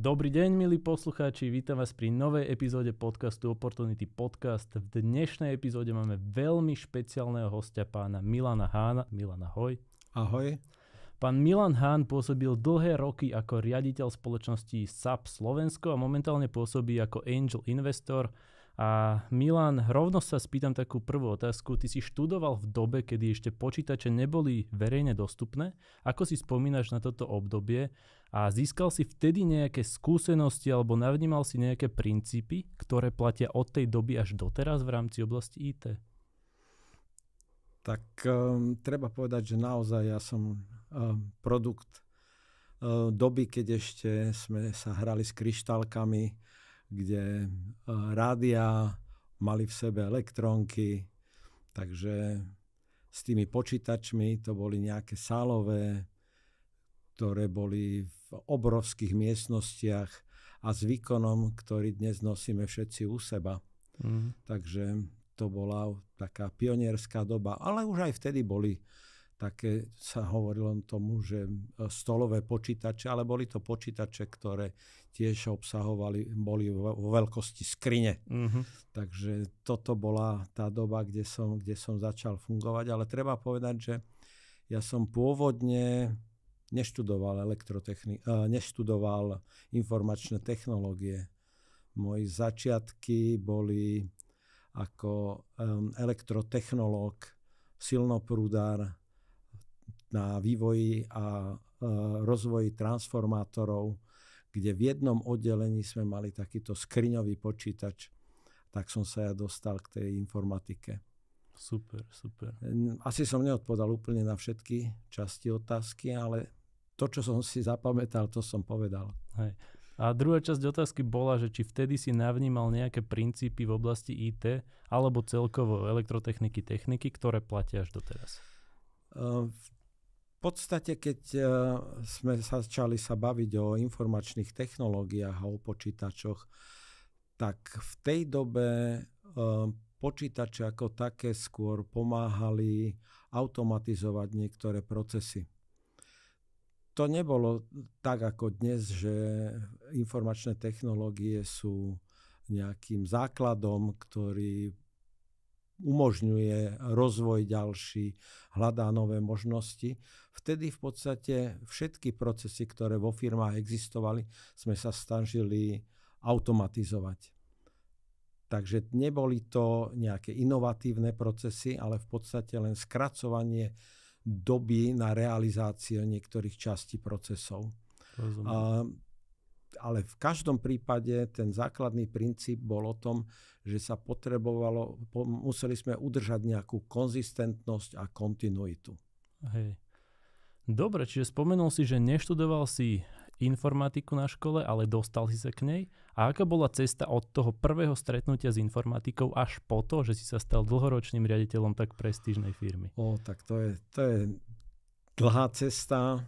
Dobrý deň, milí poslucháči, vítam vás pri novej epizóde podcastu Opportunity Podcast. V dnešnej epizóde máme veľmi špeciálneho hostia, pána Milana Hána. Milan, ahoj. Ahoj. Pán Milan Hán pôsobil dlhé roky ako riaditeľ spoločnosti SAP Slovensko a momentálne pôsobí ako angel investor. A Milan, rovno sa spýtam takú prvú otázku. Ty si študoval v dobe, kedy ešte počítače neboli verejne dostupné. Ako si spomínaš na toto obdobie a získal si vtedy nejaké skúsenosti alebo navnímal si nejaké princípy, ktoré platia od tej doby až doteraz v rámci oblasti IT? Tak treba povedať, že naozaj ja som produkt doby, keď ešte sme sa hrali s kryštálkami, kde rádia mali v sebe elektrónky, takže s tými počítačmi to boli nejaké sálové, ktoré boli v obrovských miestnostiach a s výkonom, ktorý dnes nosíme všetci u seba. Takže to bola taká pionierská doba, ale už aj vtedy boli také, sa hovorilo tomu, že stolové počítače, ale boli to počítače, ktoré tiež boli vo veľkosti skrine. Takže toto bola tá doba, kde som začal fungovať, ale treba povedať, že ja som pôvodne neštudoval informačné technológie. Moje začiatky boli ako elektrotechnológ, silnoprúdár na vývoji a rozvoji transformátorov, kde v jednom oddelení sme mali takýto skriňový počítač, tak som sa ja dostal k tej informatike. Super. Asi som neodpovedal úplne na všetky časti otázky, ale to, čo som si zapamätal, to som povedal. Hej. A druhá časť otázky bola, že či vtedy si navnímal nejaké princípy v oblasti IT alebo celkovo elektrotechniky, techniky, ktoré platia až doteraz. V podstate, keď sme začali sa baviť o informačných technológiách a o počítačoch, tak v tej dobe počítače ako také skôr pomáhali automatizovať niektoré procesy. To nebolo tak ako dnes, že informačné technológie sú nejakým základom, ktorý umožňuje rozvoj ďalší, hľadá nové možnosti. Vtedy v podstate všetky procesy, ktoré vo firmách existovali, sme sa snažili automatizovať. Takže neboli to nejaké inovatívne procesy, ale v podstate len skracovanie doby na realizáciu niektorých častí procesov. Ale v každom prípade ten základný princíp bol o tom, že sa museli sme udržať nejakú konzistentnosť a kontinuitu. Hej. Dobre, čiže spomenul si, že neštudoval si informatiku na škole, ale dostal si sa k nej. A aká bola cesta od toho prvého stretnutia s informatikou až po to, že si sa stal dlhoročným riaditeľom tak prestížnej firmy? Tak to je dlhá cesta.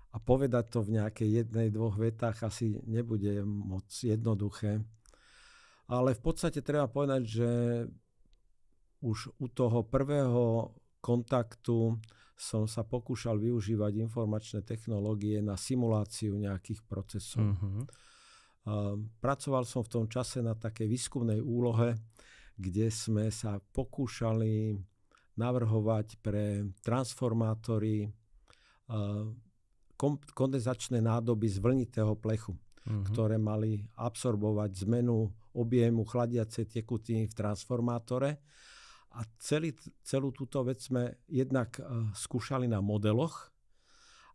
A povedať to v nejakej jednej, dvoch vetách asi nebude moc jednoduché. Ale v podstate treba povedať, že už u toho prvého kontaktu som sa pokúšal využívať informačné technológie na simuláciu nejakých procesov. Pracoval som v tom čase na takej výskumnej úlohe, kde sme sa pokúšali navrhovať pre transformátory kondenzačné nádoby z vlnitého plechu, ktoré mali absorbovať zmenu objemu chladiacej tekutiny v transformátore. A celú túto vec sme jednak skúšali na modeloch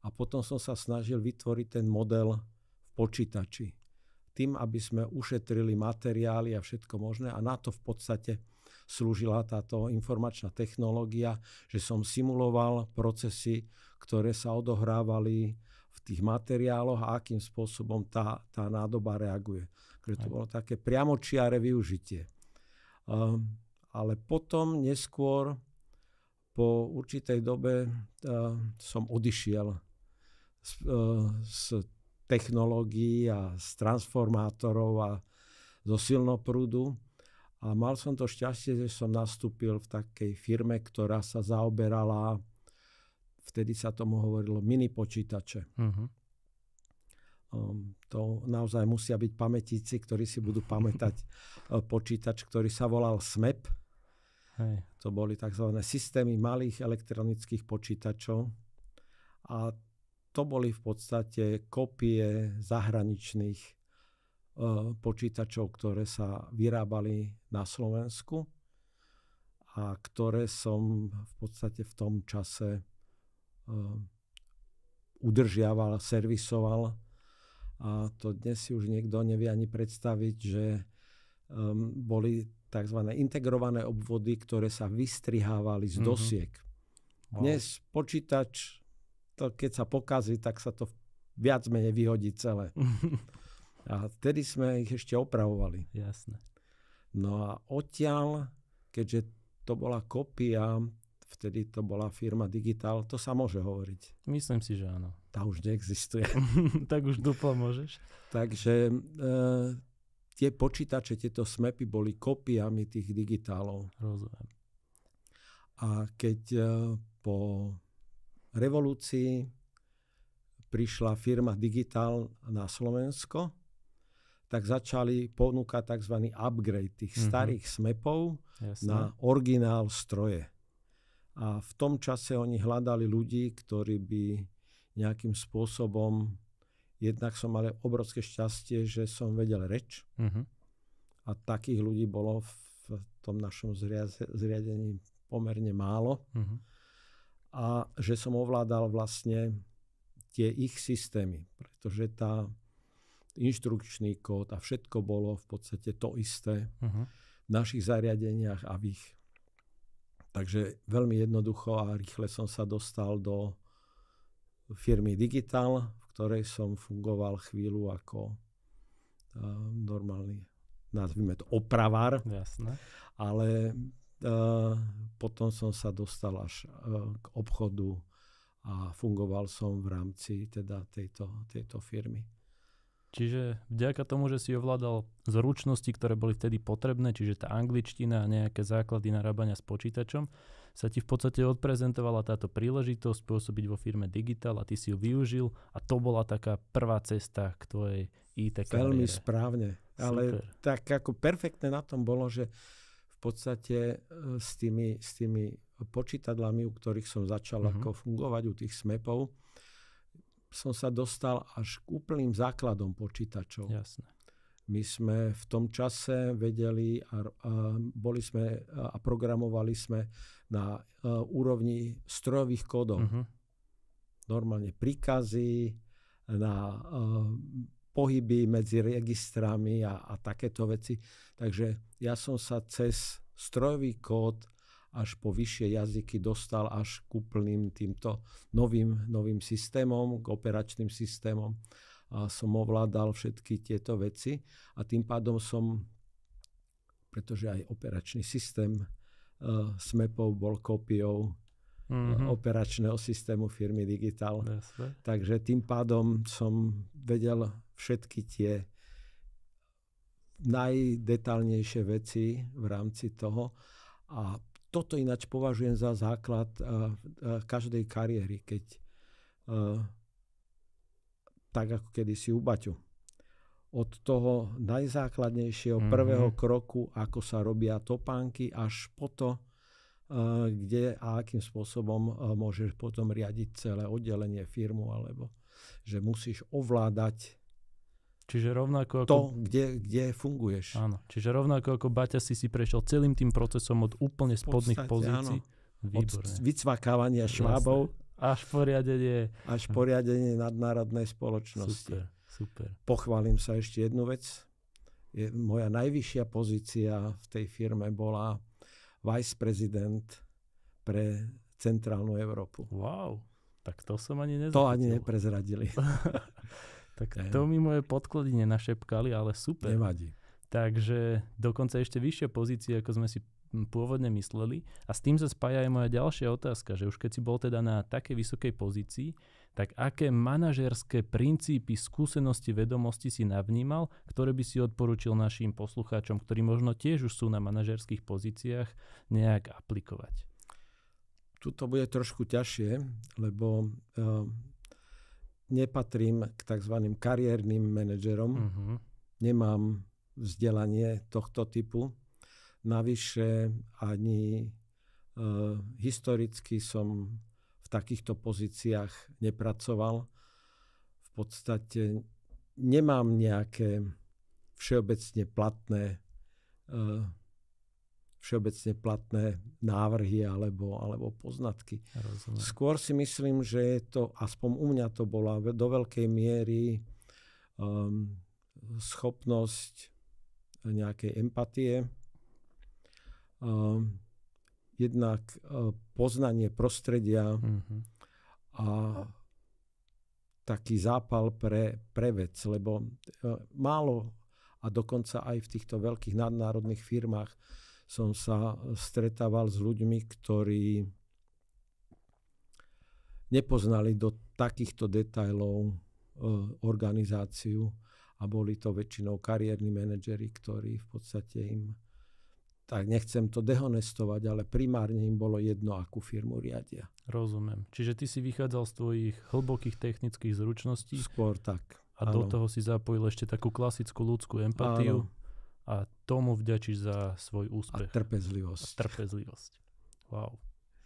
a potom som sa snažil vytvoriť ten model v počítači. Tým, aby sme ušetrili materiály a všetko možné, a na to v podstate slúžila táto informačná technológia, že som simuloval procesy, ktoré sa odohrávali v tých materiáloch a akým spôsobom tá nádoba reaguje. Takže to bolo také priamočiare využitie. Ale potom neskôr, po určitej dobe, som odišiel z technológií a z transformátorov a zo silnoprúdu. A mal som to šťastie, že som nastúpil v takej firme, ktorá sa zaoberala, vtedy sa tomu hovorilo mini počítače. To naozaj musia byť pamätíci, ktorí si budú pamätať počítač, ktorý sa volal SMEP. Hej. To boli tzv. Systémy malých elektronických počítačov. A to boli v podstate kopie zahraničných počítačov, ktoré sa vyrábali na Slovensku a ktoré som v podstate v tom čase udržiaval, servisoval. A to dnes si už niekto nevie ani predstaviť, že boli tzv. Integrované obvody, ktoré sa vystrihávali z dosiek. Wow. Dnes počítač, to keď sa pokazí, tak sa to viac menej vyhodí celé. A vtedy sme ich ešte opravovali. Jasné. No a odtiaľ, keďže to bola kopia, vtedy to bola firma Digital, to sa môže hovoriť. Myslím si, že áno. Tá už neexistuje. Tak už duplo môžeš. Takže tie počítače, tieto SMEPy boli kopiami tých digitálov. Rozumiem. A keď po revolúcii prišla firma Digital na Slovensko, tak začali ponúkať tzv. Upgrade tých starých SMEPov na originál stroje. A v tom čase oni hľadali ľudí, ktorí by nejakým spôsobom, jednak som mal obrovské šťastie, že som vedel reč. A takých ľudí bolo v tom našom zriadení pomerne málo. A že som ovládal vlastne tie ich systémy, pretože tá inštrukčný kód a všetko bolo v podstate to isté v našich zariadeniach a v ich. Takže veľmi jednoducho a rýchle som sa dostal do firmy Digital, v ktorej som fungoval chvíľu ako normálny, nazvime to opravár. Jasné. Ale potom som sa dostal až k obchodu a fungoval som v rámci teda tejto firmy. Čiže vďaka tomu, že si ovládal zručnosti, ktoré boli vtedy potrebné, čiže tá angličtina a nejaké základy narábania s počítačom, sa ti v podstate odprezentovala táto príležitosť pôsobiť vo firme Digital a ty si ju využil a to bola taká prvá cesta k tvojej IT kariére. Veľmi správne. Super. Ale tak ako perfektné na tom bolo, že v podstate s tými počítadlami, u ktorých som začal ako fungovať, u tých SMEPov, som sa dostal až k úplným základom počítačov. Jasné. My sme v tom čase vedeli a programovali sme na úrovni strojových kódov. Normálne príkazy, na pohyby medzi registrami a takéto veci. Takže ja som sa cez strojový kód až po vyššie jazyky dostal až k úplným týmto novým systémom, k operačným systémom. A som ovládal všetky tieto veci a tým pádom pretože aj operačný systém SMEPov bol kópiou operačného systému firmy Digital. Takže tým pádom som vedel všetky tie najdetálnejšie veci v rámci toho a toto ináč považujem za základ každej kariéry, keď tak ako kedysi u Baťu. Od toho najzákladnejšieho prvého kroku, ako sa robia topánky, až po to, kde a akým spôsobom môžeš potom riadiť celé oddelenie, firmu, alebo že musíš ovládať čiže rovnako ako to, kde funguješ. Áno, čiže rovnako ako Baťa si prešiel celým tým procesom od úplne spodných pozícií. Výborné. Od vycvakávania švábov až po riadenie nadnárodnej spoločnosti. Super. Pochválim sa ešte jednu vec. Moja najvyššia pozícia v tej firme bola vice prezident pre centrálnu Európu. Wow, tak to som ani nezachytil. To ani neprezradili. Tak to mi moje podklady nenašepkali, ale super. Nevadí. Takže dokonca ešte vyššia pozícia, ako sme si pôvodne mysleli. A s tým sa spája aj moja ďalšia otázka, že už keď si bol teda na takej vysokej pozícii, tak aké manažerské princípy, skúsenosti, vedomosti si navnímal, ktoré by si odporúčil našim poslucháčom, ktorí možno tiež už sú na manažerských pozíciách, nejak aplikovať? Tuto bude trošku ťažšie, lebo nepatrím k tzv. Kariérnym manažerom. Nemám vzdelanie tohto typu. Navyše ani historicky som v takýchto pozíciách nepracoval. V podstate nemám nejaké všeobecne platné návrhy alebo poznatky. Rozumiem. Skôr si myslím, že je to, aspoň u mňa to bola do veľkej miery schopnosť nejakej empatie, jednak poznanie prostredia a taký zápal pre vec, lebo málo a dokonca aj v týchto veľkých nadnárodných firmách som sa stretával s ľuďmi, ktorí nepoznali do takýchto detailov organizáciu a boli to väčšinou kariérni manažeri, ktorí v podstate im, tak nechcem to dehonestovať, ale primárne im bolo jedno, akú firmu riadia. Rozumiem. Čiže ty si vychádzal z tvojich hlbokých technických zručností. Skôr tak. A do toho si zapojil ešte takú klasickú ľudskú empatiu. Áno. A tomu vďačíš za svoj úspech. A trpezlivosť. Wow,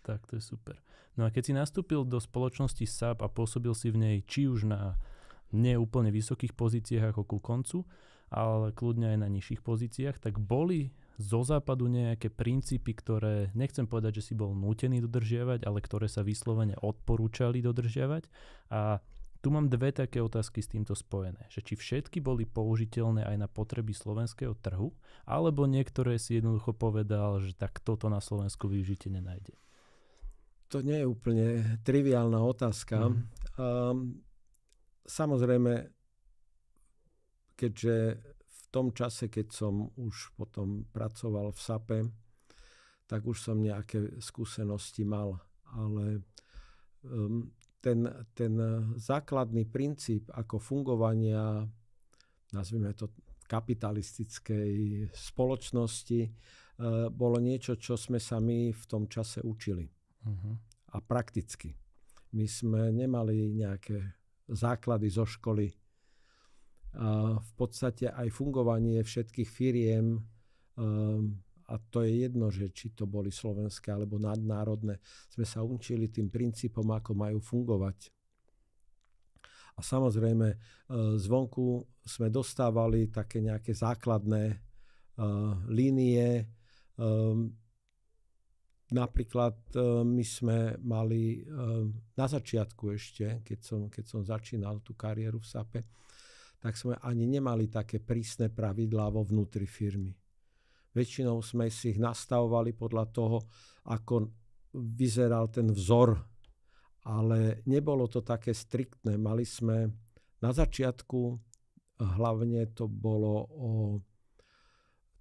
tak to je super. No a keď si nastúpil do spoločnosti SAP a pôsobil si v nej či už na neúplne vysokých pozíciách ako ku koncu, ale kľudne aj na nižších pozíciách, tak boli zo západu nejaké princípy, ktoré, nechcem povedať, že si bol nútený dodržiavať, ale ktoré sa vyslovene odporúčali dodržiavať. A tu mám dve také otázky s týmto spojené. Že či všetky boli použiteľné aj na potreby slovenského trhu, alebo niektoré si jednoducho povedal, že tak toto na Slovensku využite nenájde. To nie je úplne triviálna otázka. Samozrejme, keďže v tom čase, keď som už potom pracoval v SAPe, tak už som nejaké skúsenosti mal, ale ten základný princíp ako fungovania, nazvime to kapitalistickej spoločnosti, bolo niečo, čo sme sa my v tom čase učili. A prakticky. My sme nemali nejaké základy zo školy. A v podstate aj fungovanie všetkých firiem, a to je jedno, že či to boli slovenské alebo nadnárodné, sme sa učili tým princípom, ako majú fungovať. A samozrejme, zvonku sme dostávali také nejaké základné línie. Napríklad my sme mali na začiatku ešte, keď som začínal tú kariéru v SAPe, tak sme ani nemali také prísne pravidlá vo vnútri firmy. Väčšinou sme si ich nastavovali podľa toho, ako vyzeral ten vzor, ale nebolo to také striktné. Mali sme na začiatku, hlavne to bolo o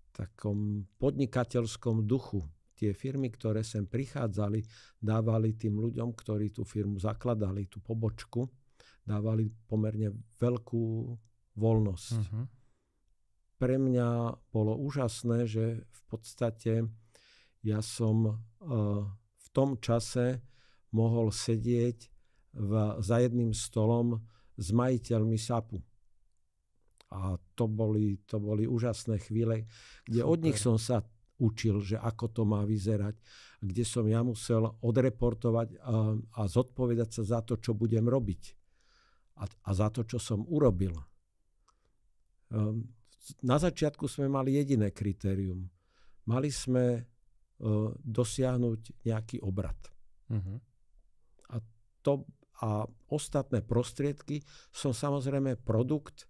takom podnikateľskom duchu. Tie firmy, ktoré sem prichádzali, dávali tým ľuďom, ktorí tú firmu zakladali, tú pobočku, dávali pomerne veľkú voľnosť. Pre mňa bolo úžasné, že v podstate ja som v tom čase mohol sedieť za jedným stolom s majiteľmi SAPu. A to boli úžasné chvíle, kde od nich som sa učil, že ako to má vyzerať, kde som ja musel odreportovať a zodpovedať sa za to, čo budem robiť. A za to, čo som urobil. Na začiatku sme mali jediné kritérium. Mali sme dosiahnuť nejaký obrat. A ostatné prostriedky som samozrejme produkt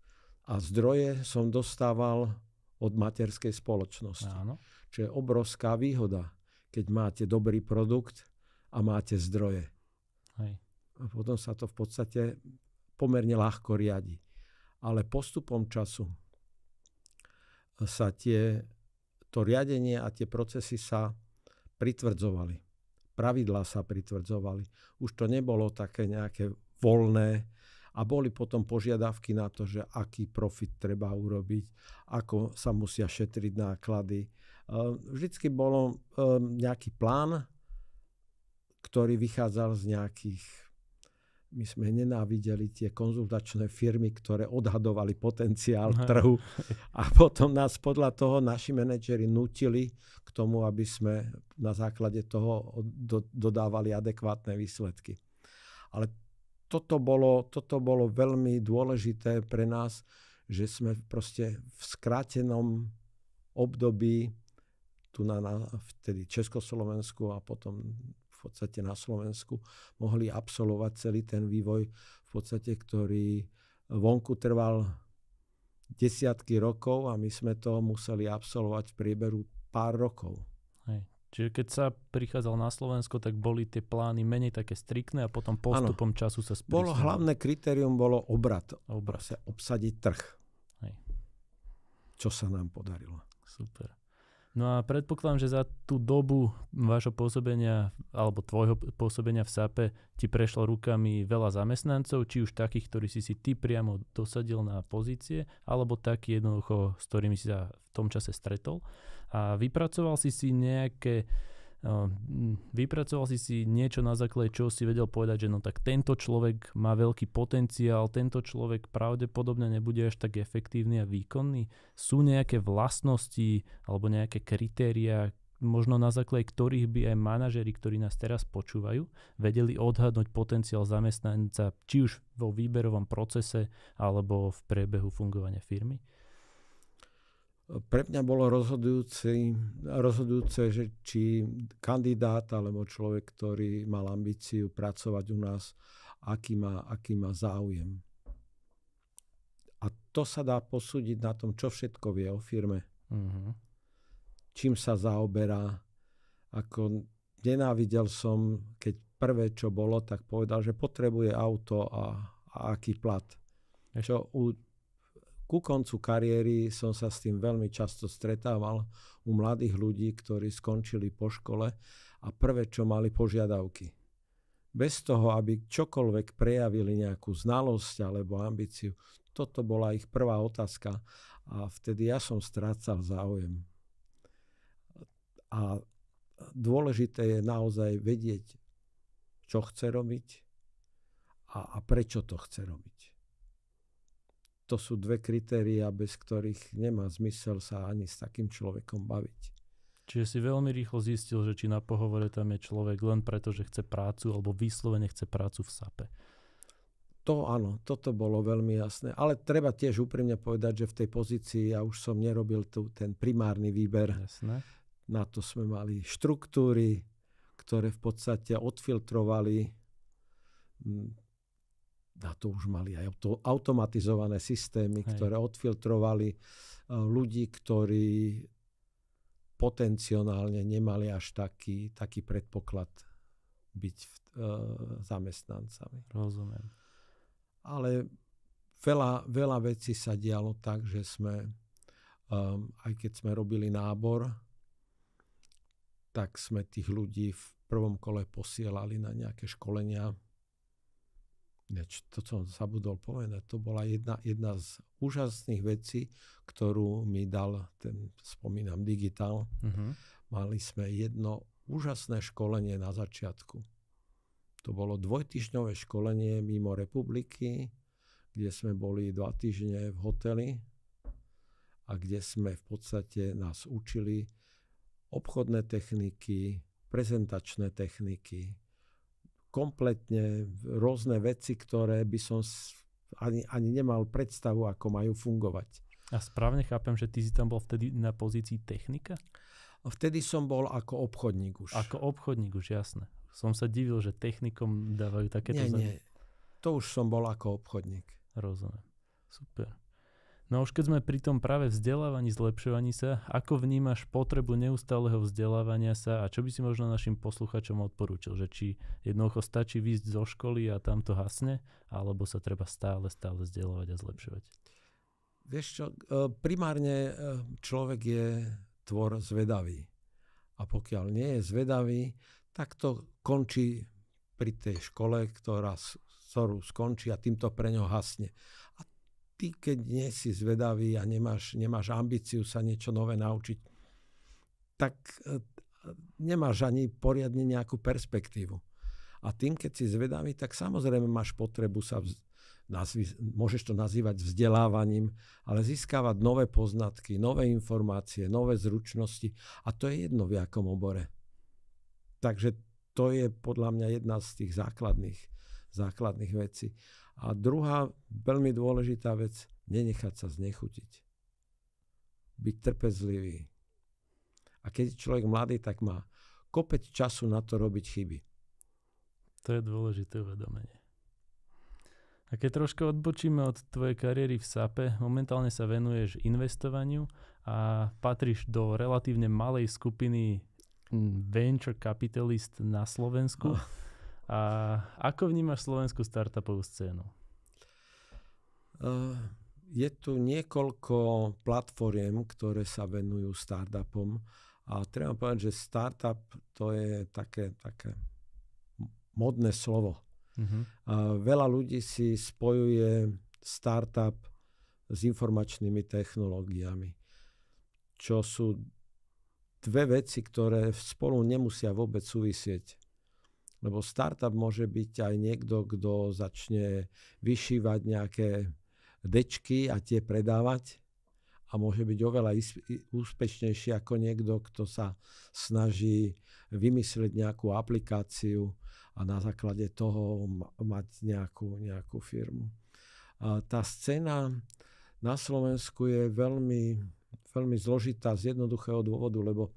a zdroje som dostával od materskej spoločnosti. Áno. Čo je obrovská výhoda, keď máte dobrý produkt a máte zdroje. Hej. A potom sa to v podstate pomerne ľahko riadi. Ale postupom času sa to riadenie a tie procesy sa pritvrdzovali. Pravidlá sa pritvrdzovali. Už to nebolo také nejaké voľné a boli potom požiadavky na to, že aký profit treba urobiť, ako sa musia šetriť náklady. Vždycky bolo nejaký plán, ktorý vychádzal z nejakých My sme nenávideli tie konzultačné firmy, ktoré odhadovali potenciál trhu a potom nás podľa toho naši manažeri nutili k tomu, aby sme na základe toho dodávali adekvátne výsledky. Ale toto bolo veľmi dôležité pre nás, že sme proste v skrátenom období tu vtedy Československu a potom v podstate na Slovensku mohli absolvovať celý ten vývoj, v podstate, ktorý vonku trval desiatky rokov a my sme to museli absolvovať v priebehu pár rokov. Hej. Čiže keď sa prichádzal na Slovensko, tak boli tie plány menej také striktné a potom postupom času sa sprísnili. Hlavné kritérium bolo obrat. Obsadiť trh. Hej. Čo sa nám podarilo. Super. No a predpokladám, že za tú dobu vášho pôsobenia alebo tvojho pôsobenia v SAPe ti prešlo rukami veľa zamestnancov, či už takých, ktorí si ty priamo dosadil na pozície, alebo takí jednoducho, s ktorými si sa v tom čase stretol. A vypracoval si niečo, na základe čoho si vedel povedať, že no tak tento človek má veľký potenciál, tento človek pravdepodobne nebude až tak efektívny a výkonný. Sú nejaké vlastnosti alebo nejaké kritériá, možno na základe ktorých by aj manažeri, ktorí nás teraz počúvajú, vedeli odhadnúť potenciál zamestnanca, či už vo výberovom procese alebo v priebehu fungovania firmy? Pre mňa bolo rozhodujúce, že či kandidát alebo človek, ktorý mal ambíciu pracovať u nás, aký má záujem. A to sa dá posúdiť na tom, čo všetko vie o firme. Uh-huh. Čím sa zaoberá. Ako nenávidel som, keď prvé, čo bolo, tak povedal, že potrebuje auto a aký plat. Ku koncu kariéry som sa s tým veľmi často stretával u mladých ľudí, ktorí skončili po škole a prvé, čo mali požiadavky. Bez toho, aby čokoľvek prejavili nejakú znalosť alebo ambíciu. Toto bola ich prvá otázka a vtedy ja som strácal záujem. A dôležité je naozaj vedieť, čo chce robiť a prečo to chce robiť. To sú dve kritériá, bez ktorých nemá zmysel sa ani s takým človekom baviť. Čiže si veľmi rýchlo zistil, že či na pohovore tam je človek len preto, že chce prácu alebo vyslovene chce prácu v SAPe. To áno, toto bolo veľmi jasné. Ale treba tiež úprimne povedať, že v tej pozícii ja už som nerobil ten primárny výber. Jasné. Na to sme mali štruktúry, ktoré v podstate odfiltrovali. Na to už mali aj automatizované systémy, ktoré odfiltrovali ľudí, ktorí potenciálne nemali až taký predpoklad byť zamestnancami. Rozumiem. Ale veľa vecí sa dialo tak, že sme, aj keď sme robili nábor, tak sme tých ľudí v prvom kole posielali na nejaké školenia. To som zabudol povedať, to bola jedna z úžasných vecí, ktorú mi dal spomínam, digitál. Uh-huh. Mali sme jedno úžasné školenie na začiatku. To bolo 2-týždňové školenie mimo republiky, kde sme boli 2 týždne v hoteli a kde sme v podstate nás učili obchodné techniky, prezentačné techniky, kompletne rôzne veci, ktoré by som ani nemal predstavu, ako majú fungovať. A správne chápem, že ty si tam bol vtedy na pozícii technika? Vtedy som bol ako obchodník už. Ako obchodník už, jasné. Som sa divil, že technikom dávajú takéto... Nie. To už som bol ako obchodník. Rozumiem. Super. No už keď sme pri tom práve vzdelávaní, zlepšovaní sa, ako vnímaš potrebu neustáleho vzdelávania sa a čo by si možno našim posluchačom odporúčil? Že či jednoducho stačí výjsť zo školy a tam to hasne, alebo sa treba stále vzdelávať a zlepšovať? Vieš čo, primárne človek je tvor zvedavý. A pokiaľ nie je zvedavý, tak to končí pri tej škole, ktorú skončí a týmto pre ňo hasne. A ty, keď nie si zvedavý a nemáš ambíciu sa niečo nové naučiť, tak nemáš ani poriadne nejakú perspektívu. A A tým, keď si zvedavý, tak samozrejme máš potrebu môžeš to nazývať vzdelávaním, ale získavať nové poznatky, nové informácie, nové zručnosti. A to je jedno v jakom obore. Takže to je podľa mňa jedna z tých základných vecí. A druhá veľmi dôležitá vec, nenechať sa znechutiť. Byť trpezlivý. A keď je človek mladý, tak má kopec času na to robiť chyby. To je dôležité uvedomenie. A keď troška odbočíme od tvojej kariéry v SAPe, momentálne sa venuješ investovaniu a patríš do relatívne malej skupiny venture capitalist na Slovensku. A ako vnímaš slovenskú startupovú scénu? Je tu niekoľko platform, ktoré sa venujú startupom. A treba povedať, že startup to je také modné slovo. Veľa ľudí si spojuje startup s informačnými technológiami, čo sú dve veci, ktoré spolu nemusia vôbec súvisieť. Lebo startup môže byť aj niekto, kto začne vyšívať nejaké dečky a tie predávať a môže byť oveľa úspešnejší ako niekto, kto sa snaží vymyslieť nejakú aplikáciu a na základe toho mať nejakú firmu. A tá scéna na Slovensku je veľmi, veľmi zložitá z jednoduchého dôvodu, lebo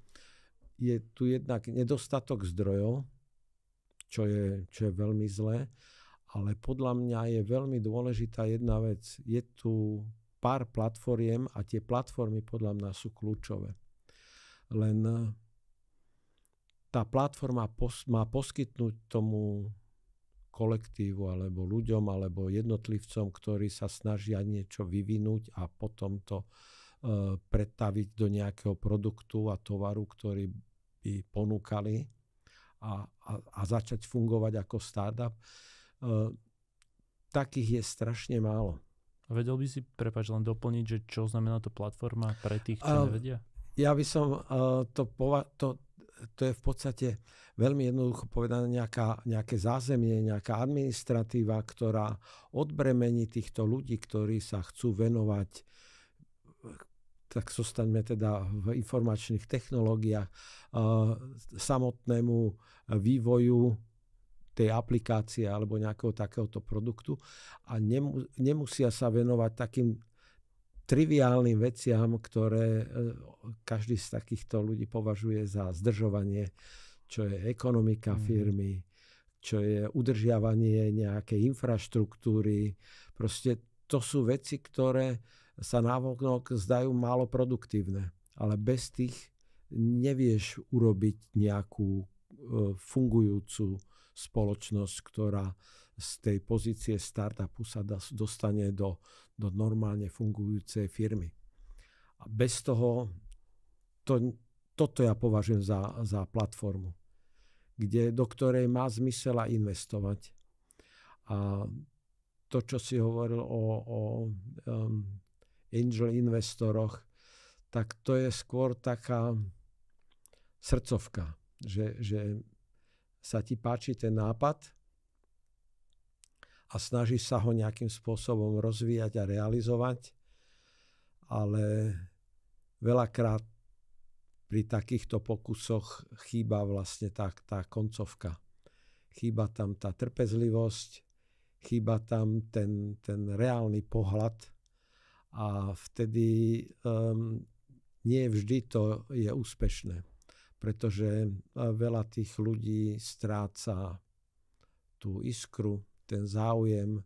je tu jednak nedostatok zdrojov, čo je veľmi zlé, ale podľa mňa je veľmi dôležitá jedna vec. Je tu pár platformiem a tie platformy podľa mňa sú kľúčové. Len tá platforma má poskytnúť tomu kolektívu alebo ľuďom alebo jednotlivcom, ktorí sa snažia niečo vyvinúť a potom to pretaviť do nejakého produktu a tovaru, ktorý by ponúkali a začať fungovať ako startup. Takých je strašne málo. Vedel by si, prepáč, len doplniť, že čo znamená to platforma pre tých, čo nevedia? Ja by som to je v podstate veľmi jednoducho povedané nejaké zázemie, nejaká administratíva, ktorá odbremení týchto ľudí, ktorí sa chcú venovať, tak zostaňme teda v informačných technológiách, samotnému vývoju tej aplikácie alebo nejakého takéhoto produktu a nemusia sa venovať takým triviálnym veciam, ktoré každý z takýchto ľudí považuje za zdržovanie, čo je ekonomika firmy, čo je udržiavanie nejakej infraštruktúry. Proste to sú veci, ktoré sa návonok zdajú málo produktívne, ale bez tých nevieš urobiť nejakú fungujúcu spoločnosť, ktorá z tej pozície startupu sa dostane do normálne fungujúcej firmy. A bez toho, toto ja považujem za platformu, do ktorej má zmysel investovať. A to, čo si hovoril o angel investoroch, tak to je skôr taká srdcovka, že sa ti páči ten nápad a snažíš sa ho nejakým spôsobom rozvíjať a realizovať, ale veľakrát pri takýchto pokusoch chýba vlastne tá koncovka. Chýba tam tá trpezlivosť, chýba tam ten reálny pohľad a vtedy nie vždy to je úspešné, pretože veľa tých ľudí stráca tú iskru, ten záujem,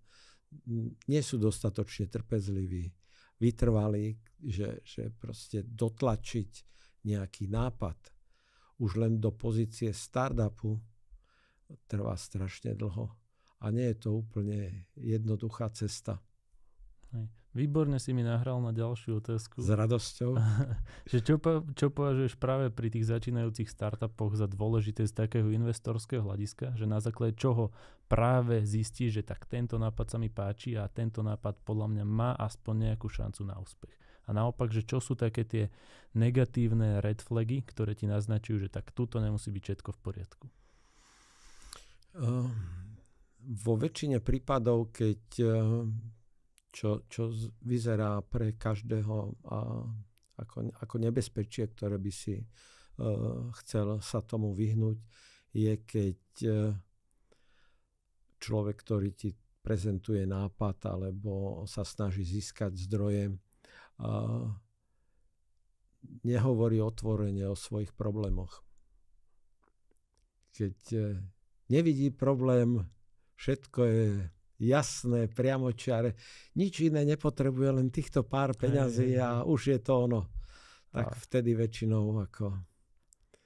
nie sú dostatočne trpezliví, vytrvalí, že proste dotlačiť nejaký nápad už len do pozície startupu trvá strašne dlho. A nie je to úplne jednoduchá cesta. Výborne si mi nahral na ďalšiu otázku. S radosťou. Že čo považuješ práve pri tých začínajúcich startupoch za dôležité z takého investorského hľadiska? Že na základe čoho práve zistíš, že tak tento nápad sa mi páči a tento nápad podľa mňa má aspoň nejakú šancu na úspech. A naopak, že čo sú také tie negatívne red flagy, ktoré ti naznačujú, že tak tuto nemusí byť všetko v poriadku? Vo väčšine prípadov, keď čo vyzerá pre každého ako nebezpečie, ktoré by si chcel sa tomu vyhnúť, je keď človek, ktorý ti prezentuje nápad alebo sa snaží získať zdroje, nehovorí otvorene o svojich problémoch. Keď nevidí problém, všetko je jasné, priamočiare, nič iné nepotrebuje, len týchto pár peňazí a už je to ono. Tak vtedy väčšinou ako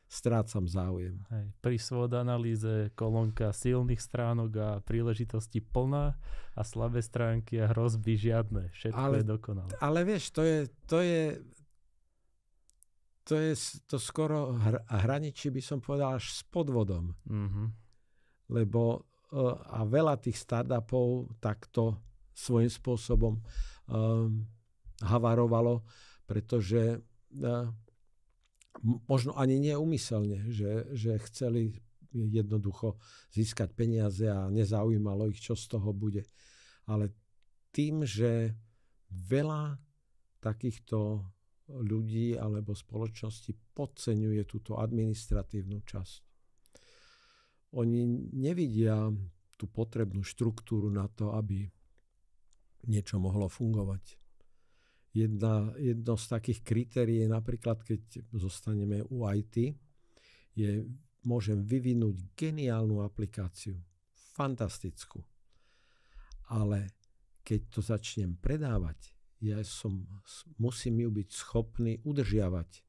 strácam záujem. Pri SWOT analýze kolónka silných stránok a príležitosti plná a slabé stránky a hrozby žiadne. Všetko je dokonalé. Ale vieš, to skoro hraničí, by som povedal, až s podvodom. Mm-hmm. Lebo a veľa tých startupov takto svojím spôsobom havarovalo, pretože možno ani neúmyselne, že chceli jednoducho získať peniaze a nezaujímalo ich, čo z toho bude. Ale tým, že veľa takýchto ľudí alebo spoločnosti podceňuje túto administratívnu časť. Oni nevidia tú potrebnú štruktúru na to, aby niečo mohlo fungovať. Jedno z takých kritérií je napríklad, keď zostaneme u IT, môžem vyvinúť geniálnu aplikáciu, fantastickú. Ale keď to začnem predávať, musím ju byť schopný udržiavať.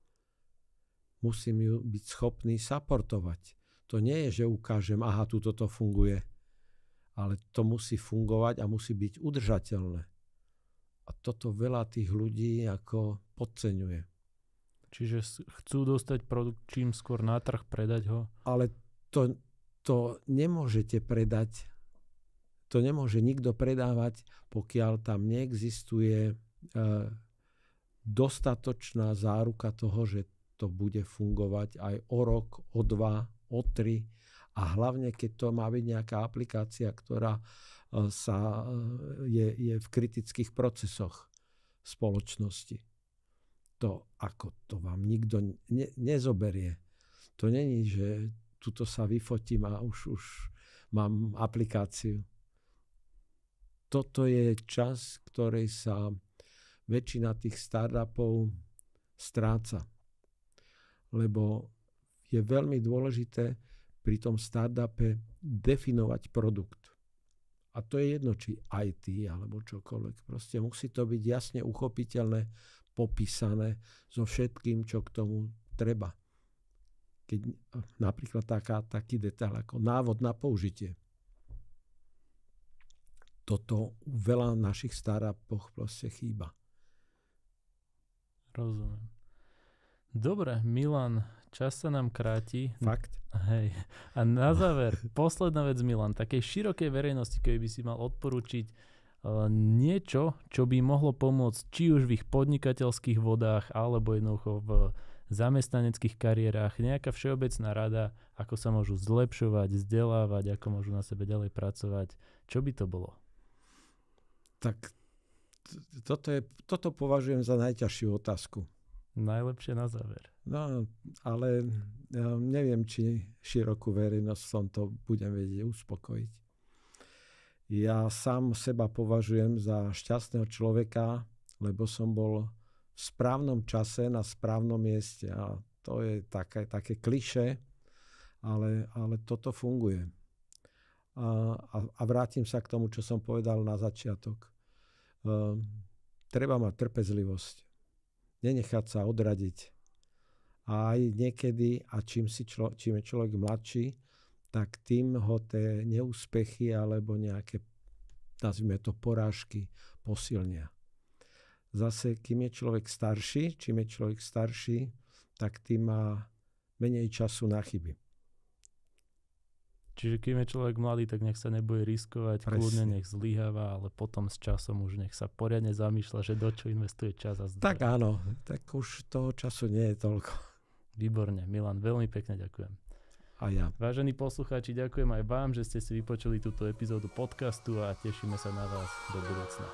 Musím ju byť schopný supportovať. To nie je, že ukážem, tuto to funguje. Ale to musí fungovať a musí byť udržateľné. A toto veľa tých ľudí ako podceňuje. Čiže chcú dostať produkt čím skôr na trh, predať ho? Ale to nemôžete predať. To nemôže nikto predávať, pokiaľ tam neexistuje dostatočná záruka toho, že to bude fungovať aj o rok, o 2, o 3 a hlavne, keď to má byť nejaká aplikácia, ktorá je v kritických procesoch spoločnosti. To vám nikto nezoberie. To není, že tuto sa vyfotím a už mám aplikáciu. Toto je čas, ktorej sa väčšina tých startupov stráca. Lebo je veľmi dôležité pri tom startupe definovať produkt. A to je jedno, či IT alebo čokoľvek. Proste musí to byť jasne uchopiteľné, popísané so všetkým, čo k tomu treba. Keď napríklad taký detail ako návod na použitie. Toto u veľa našich startupoch proste chýba. Rozumiem. Dobre, Milan, čas sa nám kráti. Fakt? Hej. A na záver, posledná vec, Milan, takej širokej verejnosti, keby by si mal odporučiť niečo, čo by mohlo pomôcť či už v ich podnikateľských vodách, alebo jednoducho v zamestnaneckých kariérach, nejaká všeobecná rada, ako sa môžu zlepšovať, vzdelávať, ako môžu na sebe ďalej pracovať. Čo by to bolo? Tak toto považujem za najťažšiu otázku. Najlepšie na záver. No, ale neviem, či širokú verejnosť v tomto budem vedieť uspokojiť. Ja sám seba považujem za šťastného človeka, lebo som bol v správnom čase na správnom mieste. A to je také klišé, ale toto funguje. A vrátim sa k tomu, čo som povedal na začiatok. Treba mať trpezlivosť. Nenechať sa odradiť. A aj niekedy, a čím je človek mladší, tak tým ho tie neúspechy alebo nejaké, nazvime to, porážky posilnia. Zase, čím je človek starší, tak tým má menej času na chyby. Čiže kým je človek mladý, tak nech sa nebojí riskovať, kľudne nech zlyháva, ale potom s časom už nech sa poriadne zamýšľa, že do čo investuje čas a zdroje. Tak áno, tak už toho času nie je toľko. Výborne, Milan, veľmi pekne ďakujem. A ja. Vážení poslucháči, ďakujem aj vám, že ste si vypočuli túto epizódu podcastu a tešíme sa na vás do budúcna.